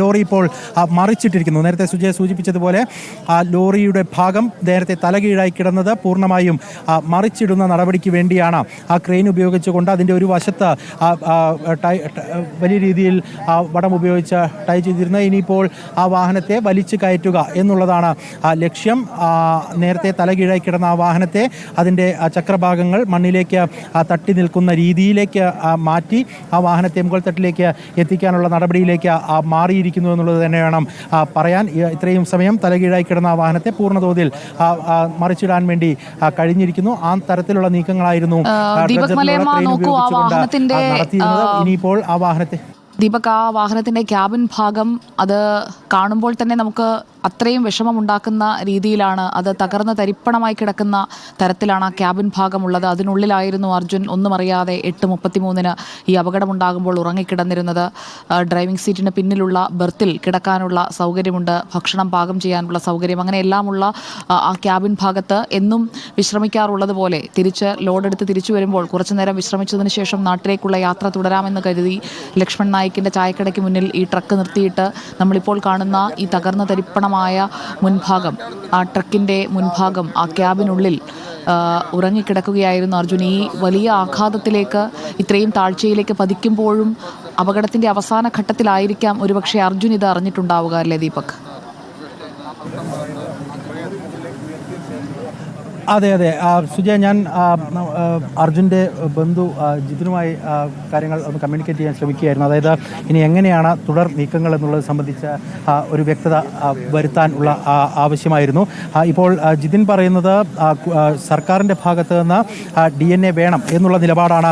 Lorry ഇപ്പോൾ മറിച്ചിട്ടിരിക്കുന്നു. നേരത്തെ സുജയ സൂചിപ്പിച്ചതുപോലെ ലോറിയുടെ ഭാഗം നേരത്തെ തലകീഴായി കിടന്നത് പൂർണ്ണമായും മറിച്ചിടുന്ന നടപടിക്ക് വേണ്ടിയാണ് ആ ക്രെയിൻ ഉപയോഗിച്ചുകൊണ്ട് അതിൻ്റെ ഒരു വശത്ത് വലിയ രീതിയിൽ വടം ഉപയോഗിച്ച് ടൈ ചെയ്തിരുന്നത്. ഇനിയിപ്പോൾ ആ വാഹനത്തെ വലിച്ചു കയറ്റുക എന്നുള്ളതാണ് ലക്ഷ്യം. നേരത്തെ തലകീഴായി കിടന്ന ആ വാഹനത്തെ അതിൻ്റെ ചക്രഭാഗങ്ങൾ മണ്ണിലേക്ക് തട്ടി നിൽക്കുന്ന രീതിയിലേക്ക് മാറ്റി ആ വാഹനത്തെ മുകൾ തട്ടിലേക്ക് എത്തിക്കാനുള്ള നടപടിയിലേക്ക് മാറിയിരിക്കുന്നു എന്നുള്ളത് തന്നെ വേണം പറയാൻ. ഇത്രയും സമയം തലകീഴായി കിടന്ന ആ വാഹനത്തെ പൂർണ്ണതോതിൽ മറിച്ചിടാൻ വേണ്ടി കഴിഞ്ഞിരിക്കുന്നു. ആ തരത്തിലുള്ള നീക്കങ്ങളായിരുന്നു നടത്തിയിരുന്നത്. ഇനിയിപ്പോൾ ആ വാഹനത്തെ ദീപക്, ആ വാഹനത്തിൻ്റെ ക്യാബിൻ ഭാഗം അത് കാണുമ്പോൾ തന്നെ നമുക്ക് അത്രയും വിഷമമുണ്ടാക്കുന്ന രീതിയിലാണ്. അത് തകർന്ന് തരിപ്പണമായി കിടക്കുന്ന തരത്തിലാണ് ആ ക്യാബിൻ ഭാഗമുള്ളത്. അതിനുള്ളിലായിരുന്നു അർജുൻ ഒന്നും അറിയാതെ 8:33 ഈ അപകടമുണ്ടാകുമ്പോൾ ഉറങ്ങിക്കിടന്നിരുന്നത്. ഡ്രൈവിംഗ് സീറ്റിന് പിന്നിലുള്ള ബെർത്തിൽ കിടക്കാനുള്ള സൗകര്യമുണ്ട്, ഭക്ഷണം പാകം ചെയ്യാനുള്ള സൗകര്യം, അങ്ങനെ എല്ലാമുള്ള ആ ക്യാബിൻ ഭാഗത്ത് എന്നും വിശ്രമിക്കാറുള്ളത് പോലെ ലോഡെടുത്ത് തിരിച്ചു വരുമ്പോൾ കുറച്ചു നേരം വിശ്രമിച്ചതിന് ശേഷം നാട്ടിലേക്കുള്ള യാത്ര തുടരാമെന്ന് കരുതി ലക്ഷ്മൺ നായിക്കിൻ്റെ ചായക്കടയ്ക്ക് മുന്നിൽ ഈ ട്രക്ക് നിർത്തിയിട്ട് നമ്മളിപ്പോൾ കാണുന്ന ഈ തകർന്ന തരിപ്പണമായ മുൻഭാഗം, ആ ട്രക്കിൻ്റെ മുൻഭാഗം, ആ ക്യാബിനുള്ളിൽ ഉറങ്ങിക്കിടക്കുകയായിരുന്നു അർജുൻ. ഈ വലിയ ആഘാതത്തിലേക്ക്, ഇത്രയും താഴ്ചയിലേക്ക് പതിക്കുമ്പോഴും അപകടത്തിൻ്റെ അവസാന ഘട്ടത്തിലായിരിക്കാം ഒരുപക്ഷെ അർജുൻ ഇത് അറിഞ്ഞിട്ടുണ്ടാവുക, അല്ലേ ദീപക്? അതെ അതെ സുജയ, ഞാൻ അർജുൻ്റെ ബന്ധു ജിതിനുമായി കാര്യങ്ങൾ ഒന്ന് കമ്മ്യൂണിക്കേറ്റ് ചെയ്യാൻ ശ്രമിക്കുകയായിരുന്നു. അതായത് ഇനി എങ്ങനെയാണ് തുടർ നീക്കങ്ങൾ എന്നുള്ളത് സംബന്ധിച്ച് ഒരു വ്യക്തത വരുത്താൻ ഉള്ള ആവശ്യമായിരുന്നു. ഇപ്പോൾ ജിതിൻ പറയുന്നത് സർക്കാരിൻ്റെ ഭാഗത്ത് നിന്ന് DNA വേണം എന്നുള്ള നിലപാടാണ്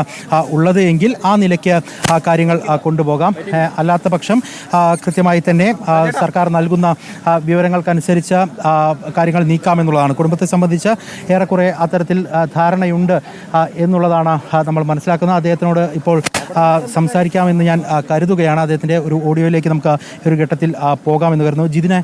ഉള്ളത് എങ്കിൽ ആ നിലയ്ക്ക് കാര്യങ്ങൾ കൊണ്ടുപോകാം. അല്ലാത്ത പക്ഷം കൃത്യമായി തന്നെ സർക്കാർ നൽകുന്ന വിവരങ്ങൾക്കനുസരിച്ച് കാര്യങ്ങൾ നീക്കാമെന്നുള്ളതാണ്. കുടുംബത്തെ സംബന്ധിച്ച് ഏറെക്കുറെ അത്തരത്തിൽ ധാരണയുണ്ട് എന്നുള്ളതാണ് നമ്മൾ മനസ്സിലാക്കുന്നത്. അദ്ദേഹത്തിനോട് ഇപ്പോൾ സംസാരിക്കാമെന്ന് ഞാൻ കരുതുകയാണ്. അദ്ദേഹത്തിൻ്റെ ഒരു ഓഡിയോയിലേക്ക് നമുക്ക് ഒരു ഘട്ടത്തിൽ പോകാമെന്ന് കരുതുന്നു. ജിതിനെ